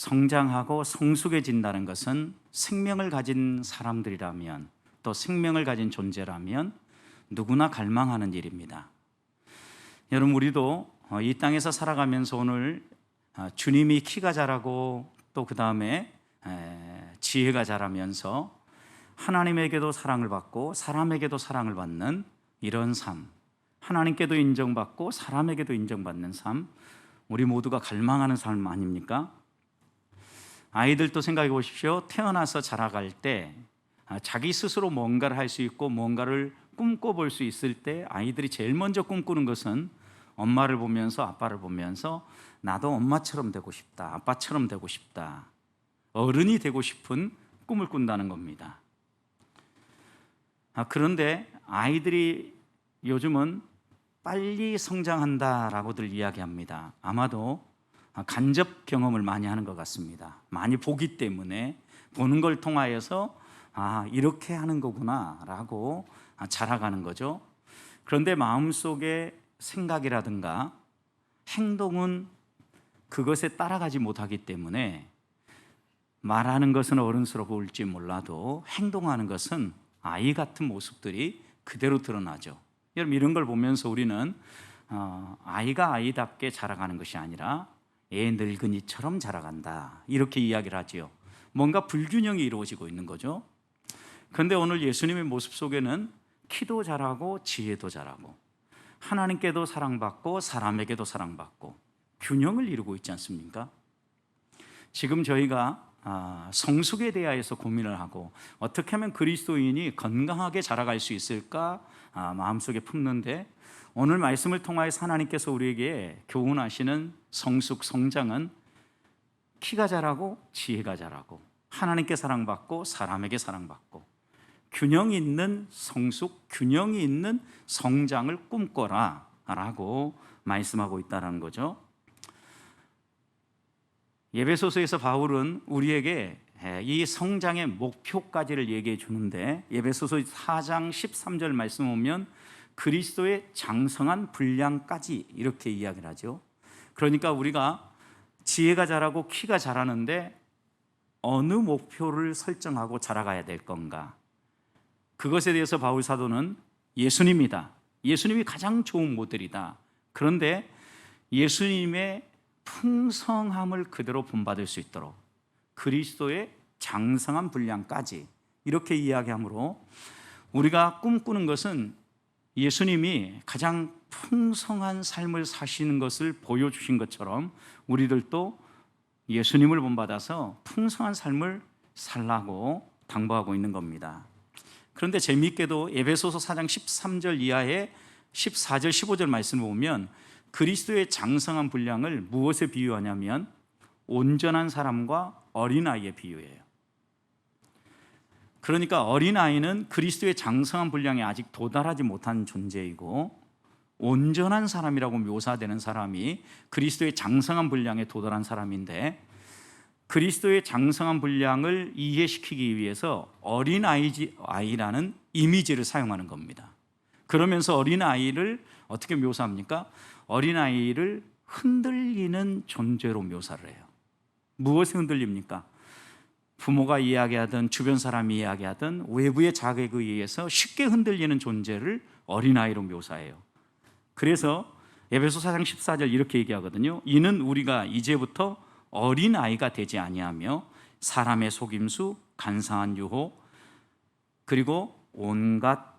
성장하고 성숙해진다는 것은 생명을 가진 사람들이라면, 또 생명을 가진 존재라면 누구나 갈망하는 일입니다. 여러분, 우리도 이 땅에서 살아가면서 오늘 주님이 키가 자라고 또 그 다음에 지혜가 자라면서 하나님에게도 사랑을 받고 사람에게도 사랑을 받는 이런 삶, 하나님께도 인정받고 사람에게도 인정받는 삶, 우리 모두가 갈망하는 삶 아닙니까? 아이들도 생각해 보십시오. 태어나서 자라갈 때 자기 스스로 뭔가를 할 수 있고 뭔가를 꿈꿔볼 수 있을 때 아이들이 제일 먼저 꿈꾸는 것은 엄마를 보면서, 아빠를 보면서 나도 엄마처럼 되고 싶다, 아빠처럼 되고 싶다, 어른이 되고 싶은 꿈을 꾼다는 겁니다. 그런데 아이들이 요즘은 빨리 성장한다라고들 이야기합니다. 아마도 간접 경험을 많이 하는 것 같습니다. 많이 보기 때문에, 보는 걸 통하여서 이렇게 하는 거구나 라고 자라가는 거죠. 그런데 마음속에 생각이라든가 행동은 그것에 따라가지 못하기 때문에 말하는 것은 어른스러워 보일지 몰라도 행동하는 것은 아이 같은 모습들이 그대로 드러나죠. 여러분, 이런 걸 보면서 우리는 아이가 아이답게 자라가는 것이 아니라 애 늙은이처럼 자라간다, 이렇게 이야기를 하지요. 뭔가 불균형이 이루어지고 있는 거죠. 그런데 오늘 예수님의 모습 속에는 키도 자라고 지혜도 자라고 하나님께도 사랑받고 사람에게도 사랑받고 균형을 이루고 있지 않습니까? 지금 저희가 성숙에 대하여서 고민을 하고 어떻게 하면 그리스도인이 건강하게 자라갈 수 있을까 마음속에 품는데, 오늘 말씀을 통하여서 하나님께서 우리에게 교훈하시는 성숙, 성장은 키가 자라고 지혜가 자라고 하나님께 사랑받고 사람에게 사랑받고 균형 있는 성숙, 균형이 있는 성장을 꿈꿔라 라고 말씀하고 있다는 거죠. 에베소서에서 바울은 우리에게 이 성장의 목표까지를 얘기해 주는데, 에베소서 4장 13절 말씀 보면 그리스도의 장성한 분량까지 이렇게 이야기를 하죠. 그러니까 우리가 지혜가 자라고 키가 자라는데 어느 목표를 설정하고 자라가야 될 건가? 그것에 대해서 바울 사도는 예수님이다, 예수님이 가장 좋은 모델이다, 그런데 예수님의 풍성함을 그대로 본받을 수 있도록 그리스도의 장성한 분량까지 이렇게 이야기하므로, 우리가 꿈꾸는 것은 예수님이 가장 풍성한 삶을 사시는 것을 보여주신 것처럼 우리들도 예수님을 본받아서 풍성한 삶을 살라고 당부하고 있는 겁니다. 그런데 재미있게도 에베소서 4장 13절 이하의 14절 15절 말씀을 보면 그리스도의 장성한 분량을 무엇에 비유하냐면 온전한 사람과 어린아이에 비유해요. 그러니까 어린아이는 그리스도의 장성한 분량에 아직 도달하지 못한 존재이고, 온전한 사람이라고 묘사되는 사람이 그리스도의 장성한 분량에 도달한 사람인데, 그리스도의 장성한 분량을 이해시키기 위해서 어린아이라는 이미지를 사용하는 겁니다. 그러면서 어린아이를 어떻게 묘사합니까? 어린아이를 흔들리는 존재로 묘사를 해요. 무엇에 흔들립니까? 부모가 이야기하든 주변 사람이 이야기하든 외부의 자극에 의해서 쉽게 흔들리는 존재를 어린아이로 묘사해요. 그래서 에베소 4장 14절 이렇게 얘기하거든요. 이는 우리가 이제부터 어린아이가 되지 아니하며 사람의 속임수, 간사한 유혹, 그리고 온갖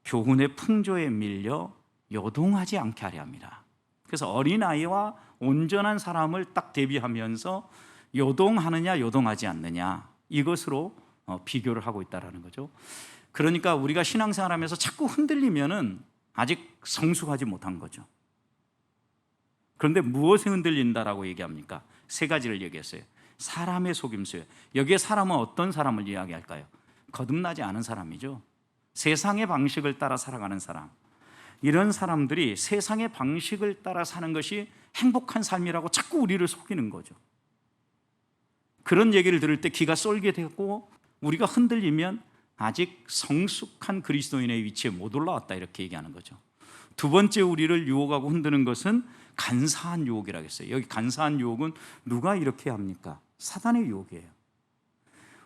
교훈의 풍조에 밀려 요동하지 않게 하려 합니다. 그래서 어린아이와 온전한 사람을 딱 대비하면서 요동하느냐 요동하지 않느냐, 이것으로 비교를 하고 있다는 거죠. 그러니까 우리가 신앙생활하면서 자꾸 흔들리면은 아직 성숙하지 못한 거죠. 그런데 무엇에 흔들린다라고 얘기합니까? 세 가지를 얘기했어요. 사람의 속임수예요. 여기에 사람은 어떤 사람을 이야기할까요? 거듭나지 않은 사람이죠. 세상의 방식을 따라 살아가는 사람. 이런 사람들이 세상의 방식을 따라 사는 것이 행복한 삶이라고 자꾸 우리를 속이는 거죠. 그런 얘기를 들을 때 귀가 쏠게 되고, 우리가 흔들리면 아직 성숙한 그리스도인의 위치에 못 올라왔다, 이렇게 얘기하는 거죠. 두 번째 우리를 유혹하고 흔드는 것은 간사한 유혹이라고 했어요. 여기 간사한 유혹은 누가 이렇게 합니까? 사단의 유혹이에요.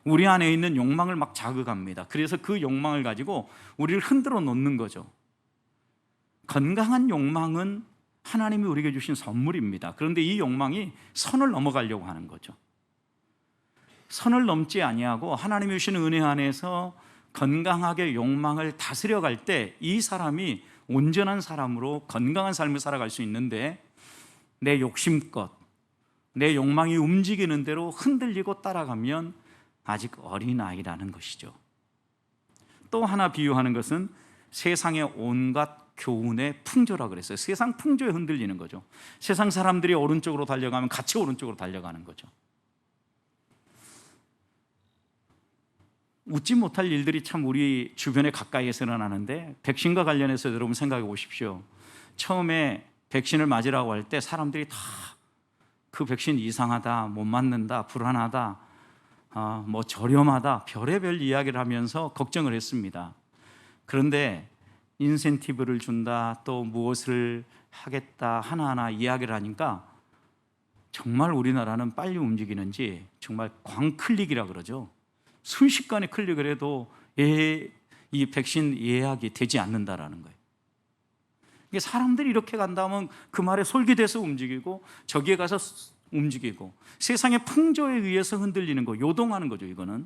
우리 안에 있는 욕망을 막 자극합니다. 그래서 그 욕망을 가지고 우리를 흔들어 놓는 거죠. 건강한 욕망은 하나님이 우리에게 주신 선물입니다. 그런데 이 욕망이 선을 넘어가려고 하는 거죠. 선을 넘지 아니하고 하나님이 주신 은혜 안에서 건강하게 욕망을 다스려 갈 때 이 사람이 온전한 사람으로 건강한 삶을 살아갈 수 있는데, 내 욕심껏 내 욕망이 움직이는 대로 흔들리고 따라가면 아직 어린아이라는 것이죠. 또 하나 비유하는 것은 세상의 온갖 교훈의 풍조라 그랬어요. 세상 풍조에 흔들리는 거죠. 세상 사람들이 오른쪽으로 달려가면 같이 오른쪽으로 달려가는 거죠. 웃지 못할 일들이 참 우리 주변에 가까이에서 일어나는데, 백신과 관련해서 여러분 생각해 보십시오. 처음에 백신을 맞으라고 할 때 사람들이 다 그 백신 이상하다, 못 맞는다, 불안하다, 뭐 저렴하다, 별의별 이야기를 하면서 걱정을 했습니다. 그런데 인센티브를 준다, 또 무엇을 하겠다, 하나하나 이야기를 하니까 정말 우리나라는 빨리 움직이는지 정말 광클릭이라 그러죠. 순식간에 클릭을 해도 이 백신 예약이 되지 않는다라는 거예요. 사람들이 이렇게 간다면 그 말에 솔깃해서 움직이고 저기에 가서 움직이고, 세상의 풍조에 의해서 흔들리는 거, 요동하는 거죠. 이거는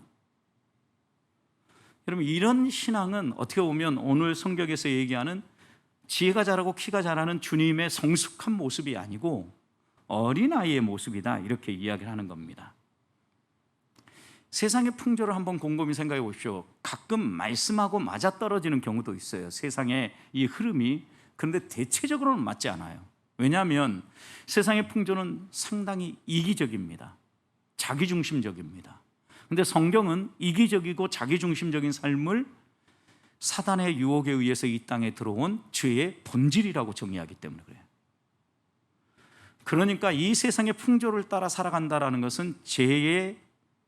여러분, 이런 신앙은 어떻게 보면 오늘 성경에서 얘기하는 지혜가 자라고 키가 자라는 주님의 성숙한 모습이 아니고 어린아이의 모습이다, 이렇게 이야기를 하는 겁니다. 세상의 풍조를 한번 곰곰이 생각해 보십시오. 가끔 말씀하고 맞아떨어지는 경우도 있어요, 세상의 이 흐름이. 그런데 대체적으로는 맞지 않아요. 왜냐하면 세상의 풍조는 상당히 이기적입니다. 자기중심적입니다. 그런데 성경은 이기적이고 자기중심적인 삶을 사단의 유혹에 의해서 이 땅에 들어온 죄의 본질이라고 정의하기 때문에 그래요. 그러니까 이 세상의 풍조를 따라 살아간다는 것은 죄의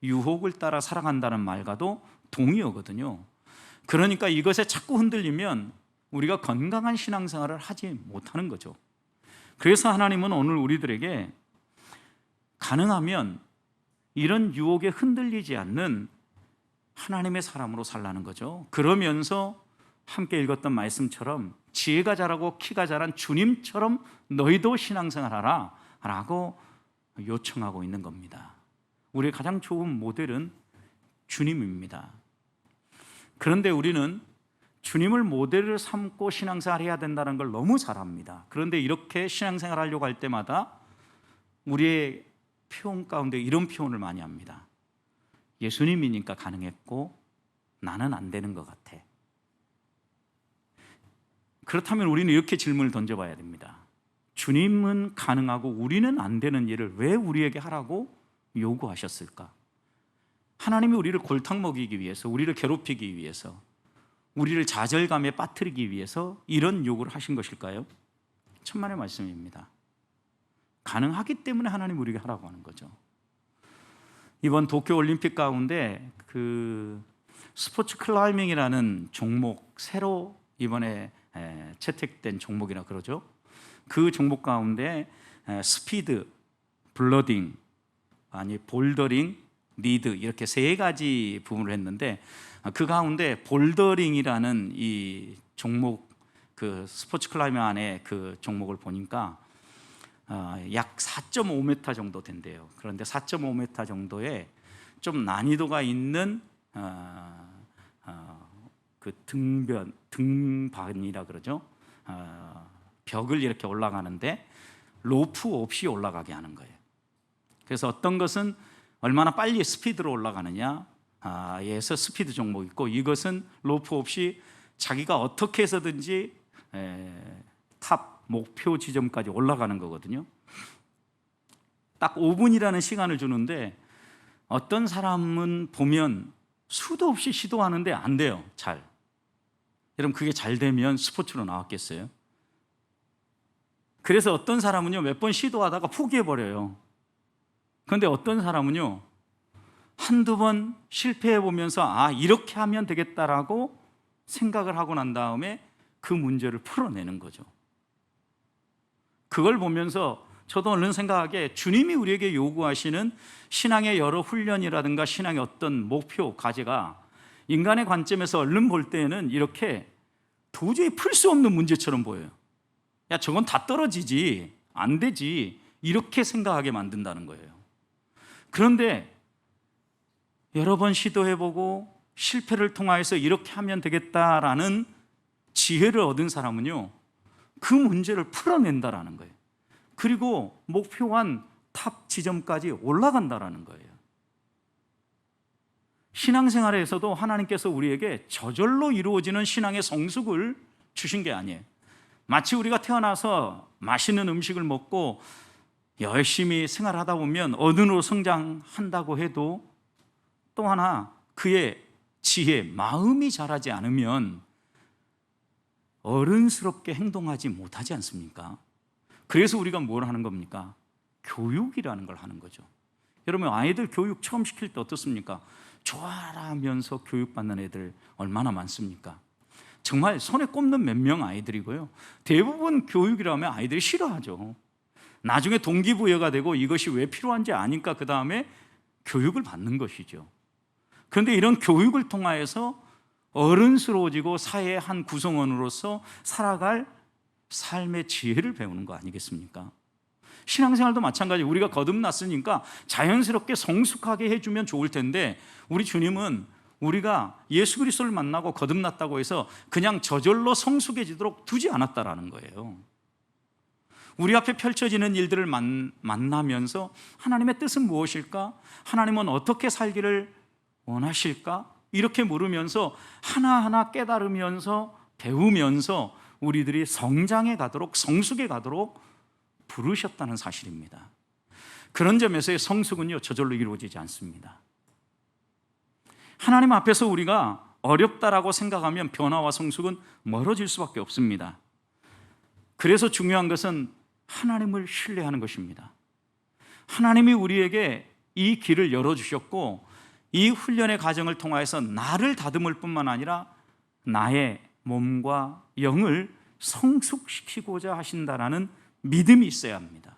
유혹을 따라 살아간다는 말과도 동의어거든요. 그러니까 이것에 자꾸 흔들리면 우리가 건강한 신앙생활을 하지 못하는 거죠. 그래서 하나님은 오늘 우리들에게 가능하면 이런 유혹에 흔들리지 않는 하나님의 사람으로 살라는 거죠. 그러면서 함께 읽었던 말씀처럼 지혜가 자라고 키가 자란 주님처럼 너희도 신앙생활하라 라고 요청하고 있는 겁니다. 우리의 가장 좋은 모델은 주님입니다. 그런데 우리는 주님을 모델을 삼고 신앙생활 해야 된다는 걸 너무 잘 압니다. 그런데 이렇게 신앙생활 하려고 할 때마다 우리의 표현 가운데 이런 표현을 많이 합니다. 예수님이니까 가능했고 나는 안 되는 것 같아. 그렇다면 우리는 이렇게 질문을 던져봐야 됩니다. 주님은 가능하고 우리는 안 되는 일을 왜 우리에게 하라고 요구하셨을까? 하나님이 우리를 골탕 먹이기 위해서, 우리를 괴롭히기 위해서, 우리를 좌절감에 빠뜨리기 위해서 이런 요구를 하신 것일까요? 천만의 말씀입니다. 가능하기 때문에 하나님 우리에게 하라고 하는 거죠. 이번 도쿄올림픽 가운데 그 스포츠 클라이밍이라는 종목, 새로 이번에 채택된 종목이라 그러죠. 그 종목 가운데 스피드, 블러딩, 볼더링, 리드, 이렇게 세 가지 부분을 했는데, 그 가운데 볼더링이라는 이 종목, 그 스포츠 클라이밍 안에 그 종목을 보니까 약 4.5m 정도 된대요. 그런데 4.5m 정도의 좀 난이도가 있는 그 등반이라 그러죠. 벽을 이렇게 올라가는데 로프 없이 올라가게 하는 거예요. 그래서 어떤 것은 얼마나 빨리 스피드로 올라가느냐, 에서 스피드 종목이 있고, 이것은 로프 없이 자기가 어떻게 해서든지 탑 목표 지점까지 올라가는 거거든요. 딱 5분이라는 시간을 주는데 어떤 사람은 보면 수도 없이 시도하는데 안 돼요, 잘. 여러분, 그게 잘 되면 스포츠로 나왔겠어요? 그래서 어떤 사람은요, 몇 번 시도하다가 포기해버려요. 그런데 어떤 사람은요, 한두 번 실패해보면서 이렇게 하면 되겠다라고 생각을 하고 난 다음에 그 문제를 풀어내는 거죠. 그걸 보면서 저도 얼른 생각하기에 주님이 우리에게 요구하시는 신앙의 여러 훈련이라든가 신앙의 어떤 목표, 과제가 인간의 관점에서 얼른 볼 때에는 이렇게 도저히 풀 수 없는 문제처럼 보여요. 야, 저건 다 떨어지지, 안 되지, 이렇게 생각하게 만든다는 거예요. 그런데 여러 번 시도해보고 실패를 통하여서 이렇게 하면 되겠다라는 지혜를 얻은 사람은요, 그 문제를 풀어낸다라는 거예요. 그리고 목표한 탑 지점까지 올라간다라는 거예요. 신앙생활에서도 하나님께서 우리에게 저절로 이루어지는 신앙의 성숙을 주신 게 아니에요. 마치 우리가 태어나서 맛있는 음식을 먹고 열심히 생활하다 보면 어른으로 성장한다고 해도 또 하나 그의 지혜, 마음이 자라지 않으면 어른스럽게 행동하지 못하지 않습니까? 그래서 우리가 뭘 하는 겁니까? 교육이라는 걸 하는 거죠. 여러분, 아이들 교육 처음 시킬 때 어떻습니까? 좋아라 하면서 교육받는 애들 얼마나 많습니까? 정말 손에 꼽는 몇 명 아이들이고요, 대부분 교육이라면 아이들이 싫어하죠. 나중에 동기부여가 되고 이것이 왜 필요한지 아니까 그 다음에 교육을 받는 것이죠. 그런데 이런 교육을 통하여서 어른스러워지고 사회의 한 구성원으로서 살아갈 삶의 지혜를 배우는 거 아니겠습니까? 신앙생활도 마찬가지. 우리가 거듭났으니까 자연스럽게 성숙하게 해주면 좋을 텐데, 우리 주님은 우리가 예수 그리스도를 만나고 거듭났다고 해서 그냥 저절로 성숙해지도록 두지 않았다라는 거예요. 우리 앞에 펼쳐지는 일들을 만나면서 하나님의 뜻은 무엇일까? 하나님은 어떻게 살기를 원하실까? 이렇게 물으면서 하나하나 깨달으면서 배우면서 우리들이 성장해 가도록, 성숙해 가도록 부르셨다는 사실입니다. 그런 점에서의 성숙은요, 저절로 이루어지지 않습니다. 하나님 앞에서 우리가 어렵다라고 생각하면 변화와 성숙은 멀어질 수밖에 없습니다. 그래서 중요한 것은 하나님을 신뢰하는 것입니다. 하나님이 우리에게 이 길을 열어주셨고, 이 훈련의 과정을 통해서 나를 다듬을 뿐만 아니라 나의 몸과 영을 성숙시키고자 하신다라는 믿음이 있어야 합니다.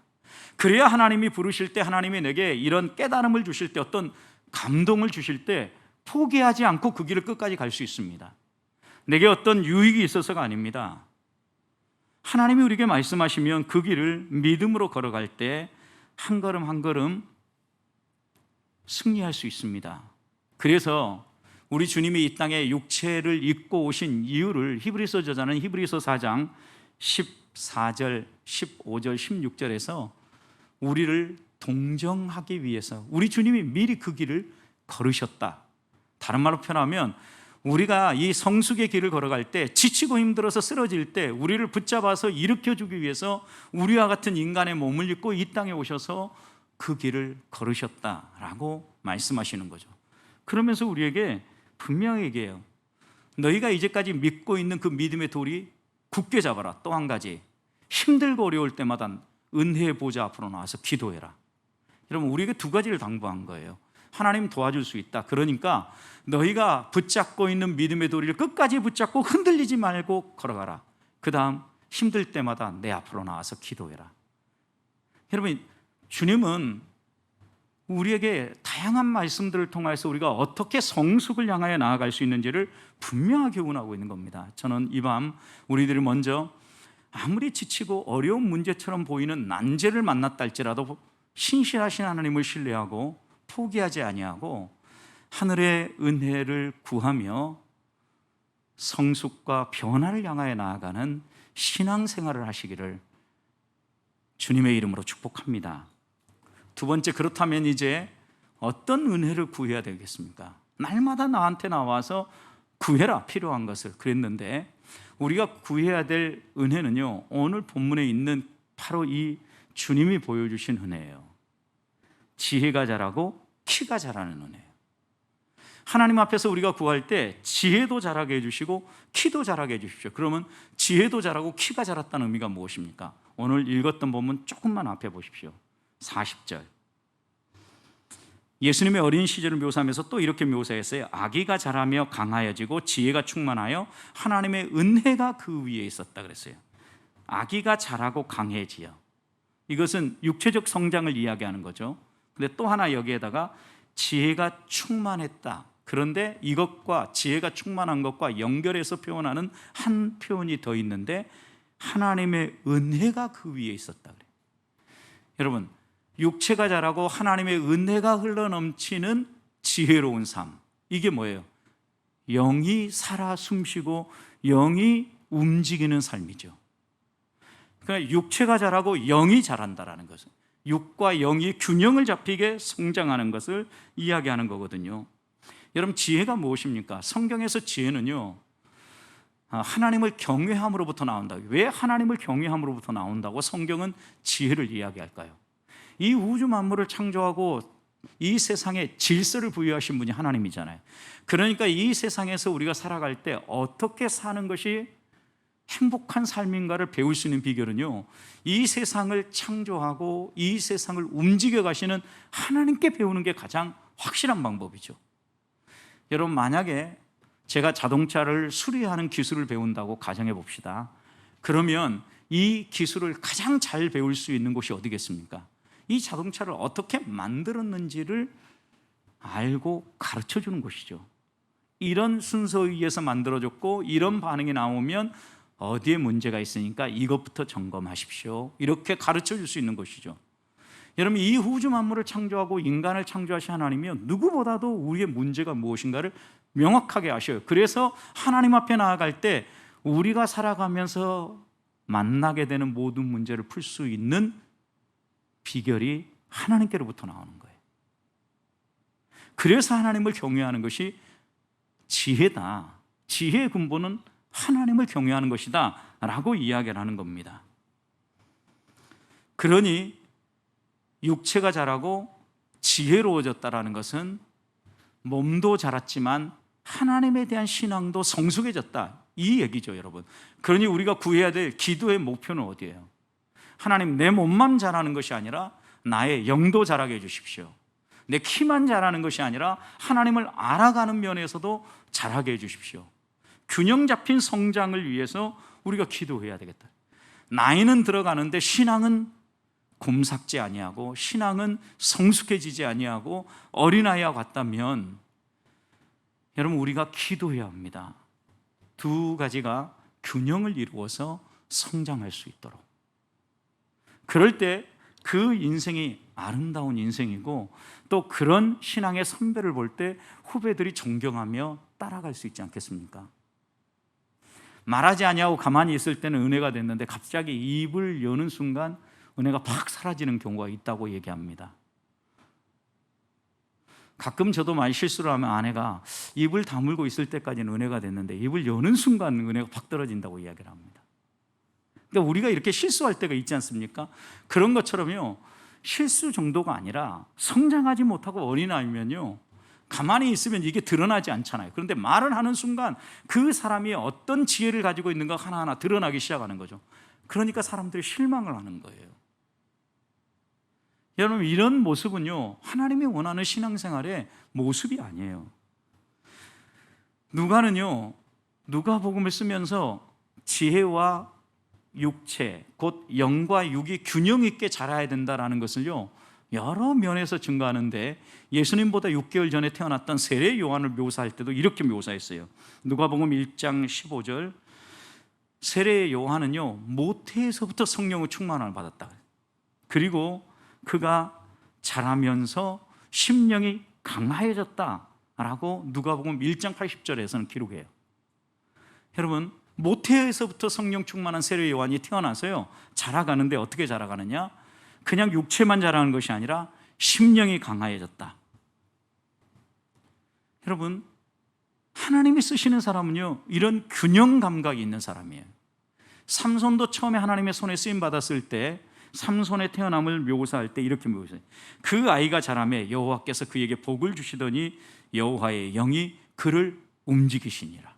그래야 하나님이 부르실 때, 하나님이 내게 이런 깨달음을 주실 때, 어떤 감동을 주실 때 포기하지 않고 그 길을 끝까지 갈 수 있습니다. 내게 어떤 유익이 있어서가 아닙니다. 하나님이 우리에게 말씀하시면 그 길을 믿음으로 걸어갈 때 한 걸음 한 걸음 승리할 수 있습니다. 그래서 우리 주님이 이 땅에 육체를 입고 오신 이유를 히브리서 저자는 히브리서 4장 14절, 15절, 16절에서 우리를 동정하기 위해서 우리 주님이 미리 그 길을 걸으셨다. 다른 말로 표현하면 우리가 이 성숙의 길을 걸어갈 때, 지치고 힘들어서 쓰러질 때 우리를 붙잡아서 일으켜주기 위해서 우리와 같은 인간의 몸을 입고 이 땅에 오셔서 그 길을 걸으셨다라고 말씀하시는 거죠. 그러면서 우리에게 분명히 얘기해요. 너희가 이제까지 믿고 있는 그 믿음의 돌이 굳게 잡아라. 또 한 가지, 힘들고 어려울 때마다 은혜의 보좌 앞으로 나와서 기도해라. 여러분, 우리에게 두 가지를 당부한 거예요. 하나님 도와줄 수 있다. 그러니까 너희가 붙잡고 있는 믿음의 도리를 끝까지 붙잡고 흔들리지 말고 걸어가라. 그 다음, 힘들 때마다 내 앞으로 나와서 기도해라. 여러분, 주님은 우리에게 다양한 말씀들을 통해서 우리가 어떻게 성숙을 향하여 나아갈 수 있는지를 분명하게 교훈하고 있는 겁니다. 저는 이 밤 우리들이 먼저 아무리 지치고 어려운 문제처럼 보이는 난제를 만났다 할지라도 신실하신 하나님을 신뢰하고 포기하지 아니하고 하늘의 은혜를 구하며 성숙과 변화를 향하여 나아가는 신앙생활을 하시기를 주님의 이름으로 축복합니다. 두 번째, 그렇다면 이제 어떤 은혜를 구해야 되겠습니까? 날마다 나한테 나와서 구해라, 필요한 것을 그랬는데, 우리가 구해야 될 은혜는요, 오늘 본문에 있는 바로 이 주님이 보여주신 은혜예요. 지혜가 자라고 키가 자라는 은혜예요. 하나님 앞에서 우리가 구할 때 지혜도 자라게 해주시고 키도 자라게 해주십시오. 그러면 지혜도 자라고 키가 자랐다는 의미가 무엇입니까? 오늘 읽었던 본문 조금만 앞에 보십시오. 40절. 예수님의 어린 시절을 묘사하면서 또 이렇게 묘사했어요. 아기가 자라며 강하여지고 지혜가 충만하여 하나님의 은혜가 그 위에 있었다 그랬어요. 아기가 자라고 강해지요. 이것은 육체적 성장을 이야기하는 거죠. 근데 또 하나 여기에다가 지혜가 충만했다. 그런데 이것과 지혜가 충만한 것과 연결해서 표현하는 한 표현이 더 있는데 하나님의 은혜가 그 위에 있었다 그래요. 여러분, 육체가 자라고 하나님의 은혜가 흘러넘치는 지혜로운 삶, 이게 뭐예요? 영이 살아 숨쉬고 영이 움직이는 삶이죠. 그러니까 육체가 자라고 영이 자란다라는 것은 육과 영이 균형을 잡히게 성장하는 것을 이야기하는 거거든요. 여러분, 지혜가 무엇입니까? 성경에서 지혜는요, 하나님을 경외함으로부터 나온다. 왜 하나님을 경외함으로부터 나온다고 성경은 지혜를 이야기할까요? 이 우주 만물을 창조하고 이 세상에 질서를 부여하신 분이 하나님이잖아요. 그러니까 이 세상에서 우리가 살아갈 때 어떻게 사는 것이 행복한 삶인가를 배울 수 있는 비결은요, 이 세상을 창조하고 이 세상을 움직여 가시는 하나님께 배우는 게 가장 확실한 방법이죠. 여러분, 만약에 제가 자동차를 수리하는 기술을 배운다고 가정해 봅시다. 그러면 이 기술을 가장 잘 배울 수 있는 곳이 어디겠습니까? 이 자동차를 어떻게 만들었는지를 알고 가르쳐 주는 곳이죠. 이런 순서에 의해서 만들어졌고 이런 반응이 나오면 어디에 문제가 있으니까 이것부터 점검하십시오. 이렇게 가르쳐 줄 수 있는 것이죠. 여러분, 이 우주 만물을 창조하고 인간을 창조하신 하나님이요, 누구보다도 우리의 문제가 무엇인가를 명확하게 아셔요. 그래서 하나님 앞에 나아갈 때 우리가 살아가면서 만나게 되는 모든 문제를 풀 수 있는 비결이 하나님께로부터 나오는 거예요. 그래서 하나님을 경외하는 것이 지혜다. 지혜의 근본은 하나님을 경외하는 것이다 라고 이야기를 하는 겁니다. 그러니 육체가 자라고 지혜로워졌다라는 것은 몸도 자랐지만 하나님에 대한 신앙도 성숙해졌다, 이 얘기죠. 여러분, 그러니 우리가 구해야 될 기도의 목표는 어디예요? 하나님, 내 몸만 자라는 것이 아니라 나의 영도 자라게 해주십시오. 내 키만 자라는 것이 아니라 하나님을 알아가는 면에서도 자라게 해주십시오. 균형 잡힌 성장을 위해서 우리가 기도해야 되겠다. 나이는 들어가는데 신앙은 곰삭지 아니하고 신앙은 성숙해지지 아니하고 어린아이와 같다면 여러분, 우리가 기도해야 합니다. 두 가지가 균형을 이루어서 성장할 수 있도록. 그럴 때 그 인생이 아름다운 인생이고 또 그런 신앙의 선배를 볼 때 후배들이 존경하며 따라갈 수 있지 않겠습니까? 말하지 아니하고 가만히 있을 때는 은혜가 됐는데 갑자기 입을 여는 순간 은혜가 팍 사라지는 경우가 있다고 얘기합니다. 가끔 저도 많이 실수를 하면 아내가 입을 다물고 있을 때까지는 은혜가 됐는데 입을 여는 순간 은혜가 팍 떨어진다고 이야기를 합니다. 그러니까 우리가 이렇게 실수할 때가 있지 않습니까? 그런 것처럼요, 실수 정도가 아니라 성장하지 못하고 어린아이면요, 가만히 있으면 이게 드러나지 않잖아요. 그런데 말을 하는 순간 그 사람이 어떤 지혜를 가지고 있는가 하나하나 드러나기 시작하는 거죠. 그러니까 사람들이 실망을 하는 거예요. 여러분, 이런 모습은요, 하나님이 원하는 신앙생활의 모습이 아니에요. 누가복음을 쓰면서 지혜와 육체, 곧 영과 육이 균형 있게 자라야 된다는 것을요, 여러 면에서 증거하는데 예수님보다 6개월 전에 태어났던 세례 요한을 묘사할 때도 이렇게 묘사했어요. 누가복음 1장 15절, 세례 요한은요, 모태에서부터 성령의 충만함을 받았다. 그리고 그가 자라면서 심령이 강하여졌다라고 누가복음 1장 80절에서는 기록해요. 여러분, 모태에서부터 성령 충만한 세례 요한이 태어나서요, 자라가는데 어떻게 자라가느냐? 그냥 육체만 자라는 것이 아니라 심령이 강하여졌다. 여러분, 하나님이 쓰시는 사람은요, 이런 균형 감각이 있는 사람이에요. 삼손도 처음에 하나님의 손에 쓰임 받았을 때 삼손의 태어남을 묘사할 때 이렇게 묘사해요. 그 아이가 자라매 여호와께서 그에게 복을 주시더니 여호와의 영이 그를 움직이시니라.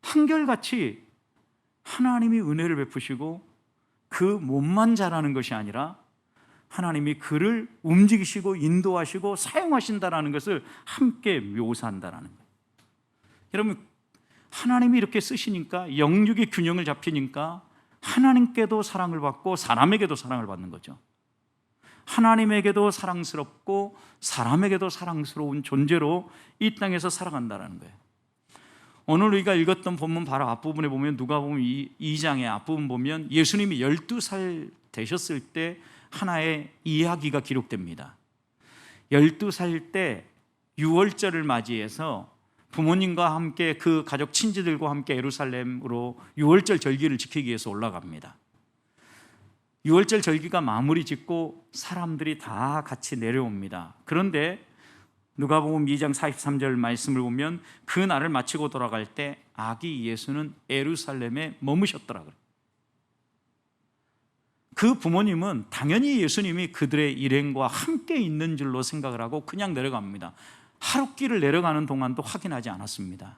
한결같이 하나님이 은혜를 베푸시고 그 몸만 자라는 것이 아니라 하나님이 그를 움직이시고 인도하시고 사용하신다라는 것을 함께 묘사한다라는 거예요. 여러분, 하나님이 이렇게 쓰시니까 영육이 균형을 잡히니까 하나님께도 사랑을 받고 사람에게도 사랑을 받는 거죠. 하나님에게도 사랑스럽고 사람에게도 사랑스러운 존재로 이 땅에서 살아간다는 거예요. 오늘 우리가 읽었던 본문 바로 앞부분에 보면 누가복음 2장의 앞부분 보면 예수님이 12살 되셨을 때 하나의 이야기가 기록됩니다. 12살 때 유월절을 맞이해서 부모님과 함께 그 가족 친지들과 함께 예루살렘으로 유월절 절기를 지키기 위해서 올라갑니다. 유월절 절기가 마무리 짓고 사람들이 다 같이 내려옵니다. 그런데 누가복음 2장 43절 말씀을 보면 그 날을 마치고 돌아갈 때 아기 예수는 예루살렘에 머무셨더라고요. 그 부모님은 당연히 예수님이 그들의 일행과 함께 있는 줄로 생각을 하고 그냥 내려갑니다. 하룻길을 내려가는 동안도 확인하지 않았습니다.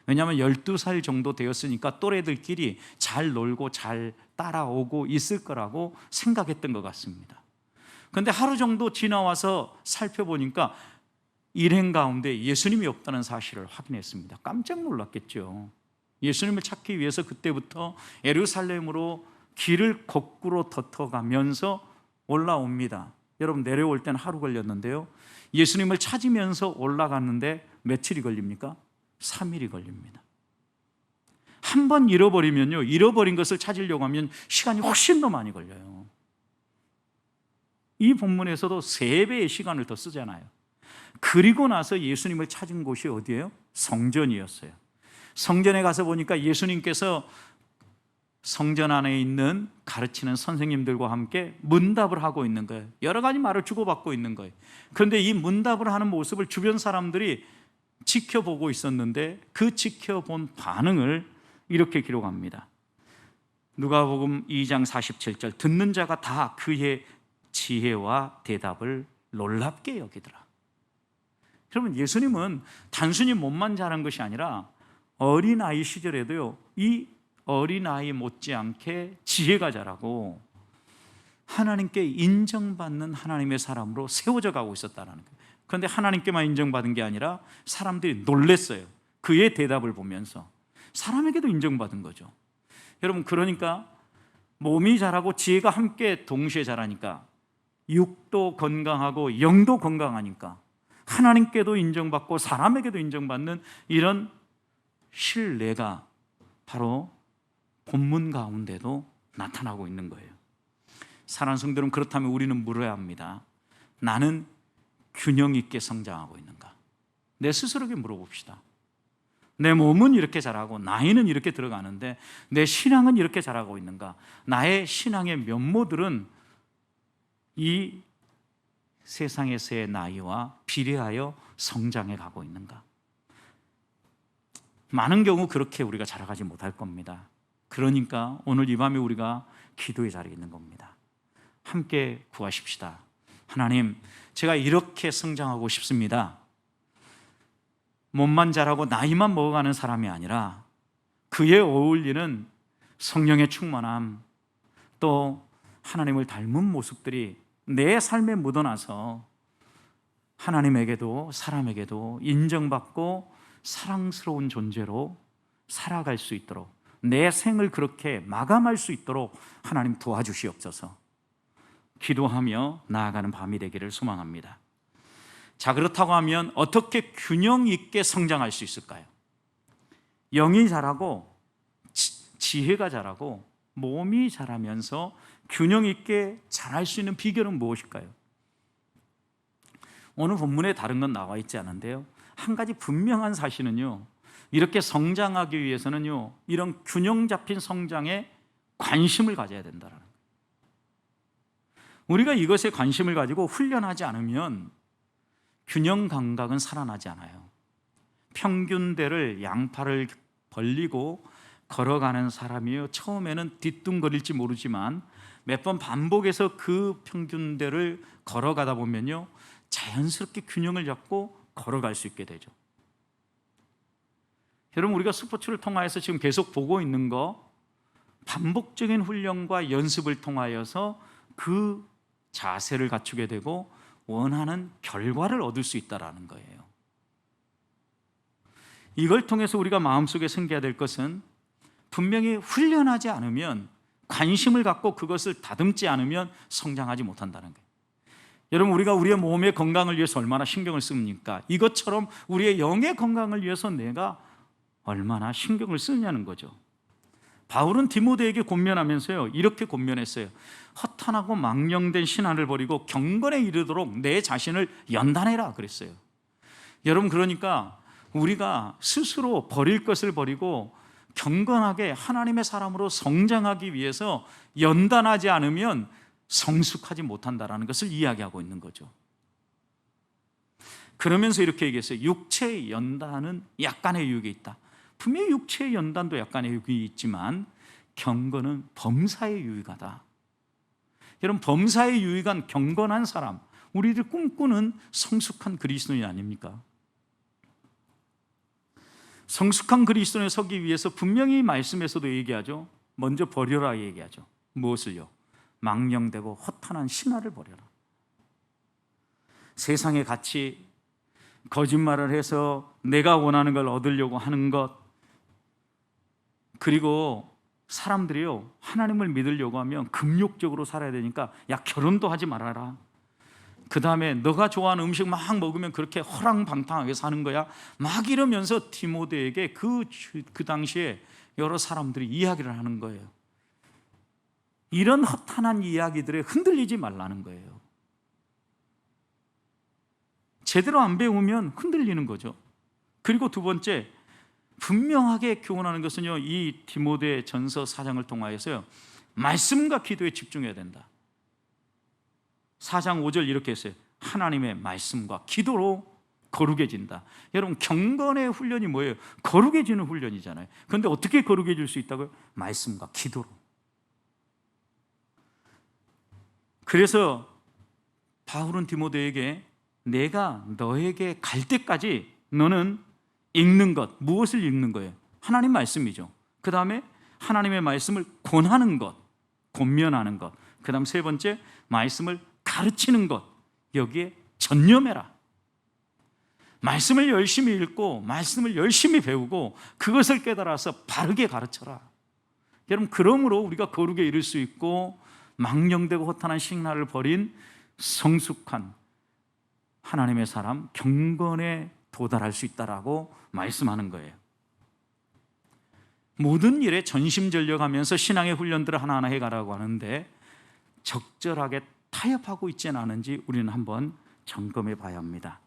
왜냐하면 12살 정도 되었으니까 또래들끼리 잘 놀고 잘 따라오고 있을 거라고 생각했던 것 같습니다. 그런데 하루 정도 지나와서 살펴보니까 일행 가운데 예수님이 없다는 사실을 확인했습니다. 깜짝 놀랐겠죠. 예수님을 찾기 위해서 그때부터 예루살렘으로 길을 거꾸로 덮어가면서 올라옵니다. 여러분, 내려올 때는 하루 걸렸는데요, 예수님을 찾으면서 올라갔는데 며칠이 걸립니까? 3일이 걸립니다. 한 번 잃어버리면요, 잃어버린 것을 찾으려고 하면 시간이 훨씬 더 많이 걸려요. 이 본문에서도 3배의 시간을 더 쓰잖아요. 그리고 나서 예수님을 찾은 곳이 어디예요? 성전이었어요. 성전에 가서 보니까 예수님께서 성전 안에 있는 가르치는 선생님들과 함께 문답을 하고 있는 거예요. 여러 가지 말을 주고받고 있는 거예요. 그런데 이 문답을 하는 모습을 주변 사람들이 지켜보고 있었는데 그 지켜본 반응을 이렇게 기록합니다. 누가복음 2장 47절, 듣는 자가 다 그의 지혜와 대답을 놀랍게 여기더라. 여러분, 예수님은 단순히 몸만 자란 것이 아니라 어린아이 시절에도요, 이 어린아이 못지않게 지혜가 자라고 하나님께 인정받는 하나님의 사람으로 세워져 가고 있었다는 거예요. 그런데 하나님께만 인정받은 게 아니라 사람들이 놀랬어요. 그의 대답을 보면서 사람에게도 인정받은 거죠. 여러분, 그러니까 몸이 자라고 지혜가 함께 동시에 자라니까 육도 건강하고 영도 건강하니까 하나님께도 인정받고 사람에게도 인정받는 이런 신뢰가 바로 본문 가운데도 나타나고 있는 거예요. 사랑하는 성도들은, 그렇다면 우리는 물어야 합니다. 나는 균형 있게 성장하고 있는가? 내 스스로에게 물어봅시다. 내 몸은 이렇게 자라고 나이는 이렇게 들어가는데 내 신앙은 이렇게 자라고 있는가? 나의 신앙의 면모들은 이 세상에서의 나이와 비례하여 성장해 가고 있는가? 많은 경우 그렇게 우리가 자라가지 못할 겁니다. 그러니까 오늘 이 밤에 우리가 기도의 자리에 있는 겁니다. 함께 구하십시다. 하나님, 제가 이렇게 성장하고 싶습니다. 몸만 자라고 나이만 먹어가는 사람이 아니라 그에 어울리는 성령의 충만함, 또 하나님을 닮은 모습들이 내 삶에 묻어나서 하나님에게도 사람에게도 인정받고 사랑스러운 존재로 살아갈 수 있도록, 내 생을 그렇게 마감할 수 있도록 하나님 도와주시옵소서. 기도하며 나아가는 밤이 되기를 소망합니다. 자, 그렇다고 하면 어떻게 균형 있게 성장할 수 있을까요? 영이 자라고 지혜가 자라고 몸이 자라면서 균형 있게 자랄 수 있는 비결은 무엇일까요? 오늘 본문에 다른 건 나와 있지 않은데요, 한 가지 분명한 사실은요, 이렇게 성장하기 위해서는요, 이런 균형 잡힌 성장에 관심을 가져야 된다는 거예요. 우리가 이것에 관심을 가지고 훈련하지 않으면 균형 감각은 살아나지 않아요. 평균대를 양팔을 벌리고 걸어가는 사람이요, 처음에는 뒤뚱거릴지 모르지만 몇 번 반복해서 그 평균대를 걸어가다 보면요, 자연스럽게 균형을 잡고 걸어갈 수 있게 되죠. 여러분, 우리가 스포츠를 통하여서 지금 계속 보고 있는 거, 반복적인 훈련과 연습을 통하여서 그 자세를 갖추게 되고 원하는 결과를 얻을 수 있다는 거예요. 이걸 통해서 우리가 마음속에 생겨야 될 것은, 분명히 훈련하지 않으면 관심을 갖고 그것을 다듬지 않으면 성장하지 못한다는 거예요. 여러분, 우리가 우리의 몸의 건강을 위해서 얼마나 신경을 씁니까? 이것처럼 우리의 영의 건강을 위해서 내가 얼마나 신경을 쓰느냐는 거죠. 바울은 디모데에게 권면하면서요, 이렇게 권면했어요. 허탄하고 망령된 신앙을 버리고 경건에 이르도록 내 자신을 연단해라 그랬어요. 여러분, 그러니까 우리가 스스로 버릴 것을 버리고 경건하게 하나님의 사람으로 성장하기 위해서 연단하지 않으면 성숙하지 못한다라는 것을 이야기하고 있는 거죠. 그러면서 이렇게 얘기했어요. 육체의 연단은 약간의 유익이 있다. 분명히 육체의 연단도 약간의 유익이 있지만 경건은 범사에 유익하다. 여러분, 범사에 유익한 경건한 사람, 우리들 꿈꾸는 성숙한 그리스도인 아닙니까? 성숙한 그리스도인에 서기 위해서 분명히 말씀에서도 얘기하죠. 먼저 버려라 얘기하죠. 무엇을요? 망령되고 허탄한 신화를 버려라. 세상에 같이 거짓말을 해서 내가 원하는 걸 얻으려고 하는 것, 그리고 사람들이요, 하나님을 믿으려고 하면 금욕적으로 살아야 되니까 야, 결혼도 하지 말아라. 그 다음에 너가 좋아하는 음식 막 먹으면 그렇게 허랑방탕하게 사는 거야, 막 이러면서 디모데에게 그 당시에 여러 사람들이 이야기를 하는 거예요. 이런 허탄한 이야기들에 흔들리지 말라는 거예요. 제대로 안 배우면 흔들리는 거죠. 그리고 두 번째, 분명하게 교훈하는 것은요, 이 디모데 전서 4장을 통하여서요, 말씀과 기도에 집중해야 된다. 4장 5절 이렇게 했어요. 하나님의 말씀과 기도로 거룩해진다. 여러분, 경건의 훈련이 뭐예요? 거룩해지는 훈련이잖아요. 그런데 어떻게 거룩해질 수 있다고요? 말씀과 기도로. 그래서 바울은 디모데에게 내가 너에게 갈 때까지 너는 읽는 것, 무엇을 읽는 거예요? 하나님 말씀이죠. 그 다음에 하나님의 말씀을 권하는 것, 권면하는 것. 그 다음 세 번째, 말씀을 가르치는 것. 여기에 전념해라. 말씀을 열심히 읽고 말씀을 열심히 배우고 그것을 깨달아서 바르게 가르쳐라. 여러분, 그러므로 우리가 거룩에 이를 수 있고 망령되고 허탄한 신화를 버린 성숙한 하나님의 사람, 경건에 도달할 수 있다라고 말씀하는 거예요. 모든 일에 전심전력하면서 신앙의 훈련들을 하나하나 해가라고 하는데 적절하게 타협하고 있지는 않은지 우리는 한번 점검해 봐야 합니다.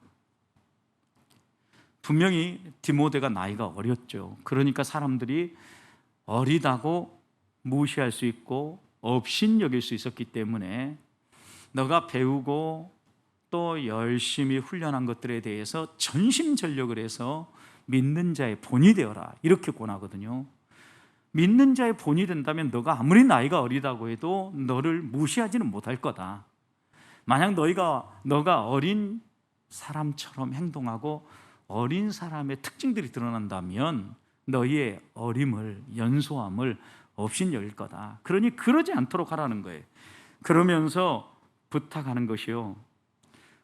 분명히 디모데가 나이가 어렸죠. 그러니까 사람들이 어리다고 무시할 수 있고 업신여길 수 있었기 때문에 너가 배우고 또 열심히 훈련한 것들에 대해서 전심전력을 해서 믿는 자의 본이 되어라, 이렇게 권하거든요. 믿는 자의 본이 된다면 너가 아무리 나이가 어리다고 해도 너를 무시하지는 못할 거다. 만약 너가 어린 사람처럼 행동하고 어린 사람의 특징들이 드러난다면 너희의 어림을, 연소함을 업신여길 거다. 그러니 그러지 않도록 하라는 거예요. 그러면서 부탁하는 것이요,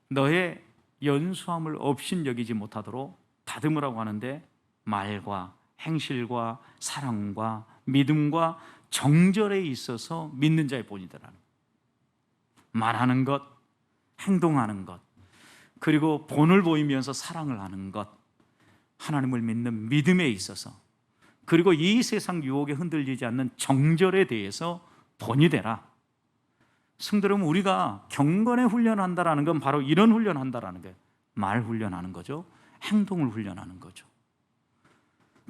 너의 연소함을 업신여기지 못하도록 다듬으라고 하는데 말과 행실과 사랑과 믿음과 정절에 있어서 믿는 자의 본이 되라는, 말하는 것, 행동하는 것, 그리고 본을 보이면서 사랑을 하는 것, 하나님을 믿는 믿음에 있어서, 그리고 이 세상 유혹에 흔들리지 않는 정절에 대해서 본이 되라. 성도 여러분, 우리가 경건에 훈련한다라는 건 바로 이런 훈련한다라는 거예요. 말 훈련하는 거죠. 행동을 훈련하는 거죠.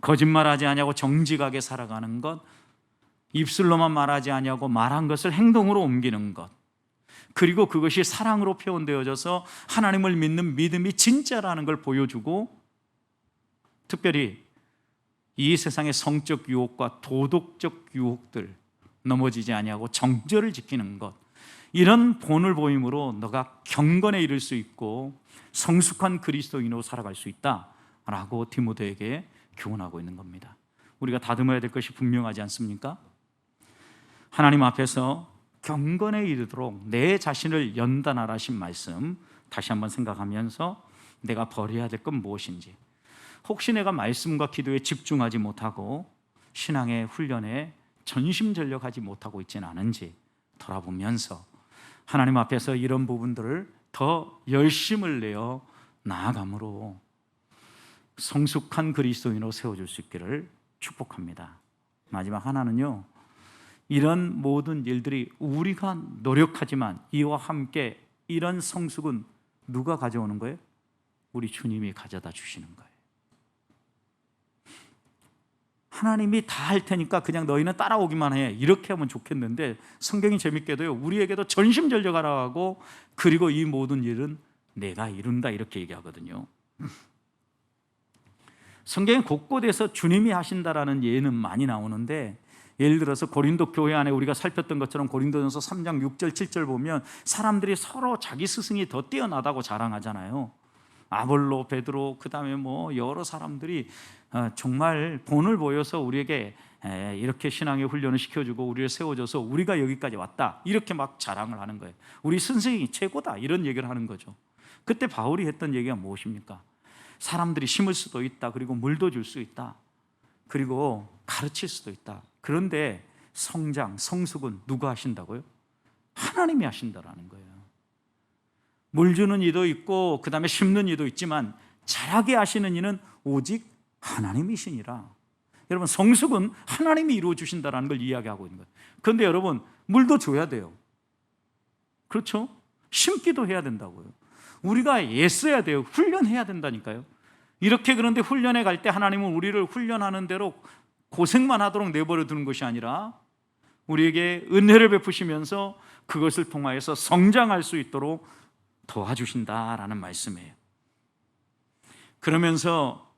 거짓말하지 아니하고 정직하게 살아가는 것, 입술로만 말하지 아니하고 말한 것을 행동으로 옮기는 것, 그리고 그것이 사랑으로 표현되어져서 하나님을 믿는 믿음이 진짜라는 걸 보여주고, 특별히 이 세상의 성적 유혹과 도덕적 유혹들 넘어지지 아니하고 정절을 지키는 것, 이런 본을 보임으로 너가 경건에 이를 수 있고 성숙한 그리스도인으로 살아갈 수 있다라고 디모데에게 교훈하고 있는 겁니다. 우리가 다듬어야 될 것이 분명하지 않습니까? 하나님 앞에서 경건에 이르도록 내 자신을 연단하라 하신 말씀 다시 한번 생각하면서 내가 버려야 될 건 무엇인지, 혹시 내가 말씀과 기도에 집중하지 못하고 신앙의 훈련에 전심전력하지 못하고 있지는 않은지 돌아보면서 하나님 앞에서 이런 부분들을 더 열심을 내어 나아감으로 성숙한 그리스도인으로 세워줄 수 있기를 축복합니다. 마지막 하나는요, 이런 모든 일들이 우리가 노력하지만 이와 함께 이런 성숙은 누가 가져오는 거예요? 우리 주님이 가져다 주시는 거예요. 하나님이 다 할 테니까 그냥 너희는 따라오기만 해, 이렇게 하면 좋겠는데 성경이 재밌게도요, 우리에게도 전심전력하라 하고 그리고 이 모든 일은 내가 이룬다 이렇게 얘기하거든요. 성경에 곳곳에서 주님이 하신다라는 예는 많이 나오는데, 예를 들어서 고린도 교회 안에 우리가 살폈던 것처럼 고린도전서 3장 6절 7절 보면 사람들이 서로 자기 스승이 더 뛰어나다고 자랑하잖아요. 아볼로, 베드로, 그 다음에 뭐 여러 사람들이 정말 본을 보여서 우리에게 이렇게 신앙의 훈련을 시켜주고 우리를 세워줘서 우리가 여기까지 왔다, 이렇게 막 자랑을 하는 거예요. 우리 선생이 최고다, 이런 얘기를 하는 거죠. 그때 바울이 했던 얘기가 무엇입니까? 사람들이 심을 수도 있다, 그리고 물도 줄 수 있다, 그리고 가르칠 수도 있다. 그런데 성장, 성숙은 누가 하신다고요? 하나님이 하신다라는 거예요. 물 주는 이도 있고 그 다음에 심는 이도 있지만 자라게 하시는 이는 오직 하나님이시니라. 여러분, 성숙은 하나님이 이루어 주신다라는 걸 이야기하고 있는 거예요. 그런데 여러분, 물도 줘야 돼요. 그렇죠? 심기도 해야 된다고요. 우리가 애써야 돼요. 훈련해야 된다니까요. 이렇게, 그런데 훈련에 갈 때 하나님은 우리를 훈련하는 대로 고생만 하도록 내버려 두는 것이 아니라 우리에게 은혜를 베푸시면서 그것을 통하여서 성장할 수 있도록 도와주신다라는 말씀이에요. 그러면서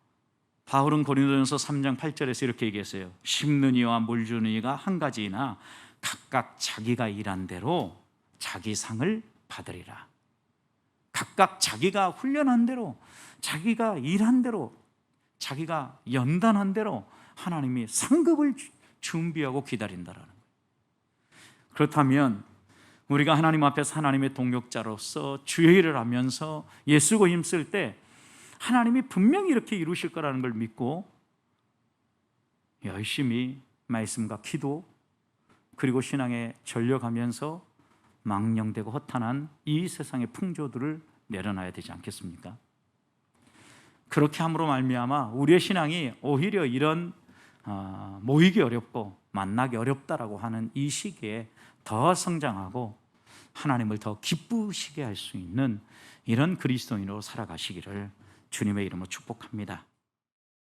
바울은 고린도전서 3장 8절에서 이렇게 얘기했어요. 심는 이와 물 주는 이가 한 가지이나 각각 자기가 일한 대로 자기 상을 받으리라. 각각 자기가 훈련한 대로, 자기가 일한 대로, 자기가 연단한 대로 하나님이 상급을 준비하고 기다린다라는 거예요. 그렇다면 우리가 하나님 앞에서 하나님의 동역자로서 주의 일을 하면서 예수고 힘쓸 때 하나님이 분명히 이렇게 이루실 거라는 걸 믿고 열심히 말씀과 기도, 그리고 신앙에 전력하면서 망령되고 허탄한 이 세상의 풍조들을 내려놔야 되지 않겠습니까? 그렇게 함으로 말미암아 우리의 신앙이 오히려 이런 모이기 어렵고 만나기 어렵다라고 하는 이 시기에 더 성장하고 하나님을 더 기쁘시게 할 수 있는 이런 그리스도인으로 살아가시기를 주님의 이름으로 축복합니다.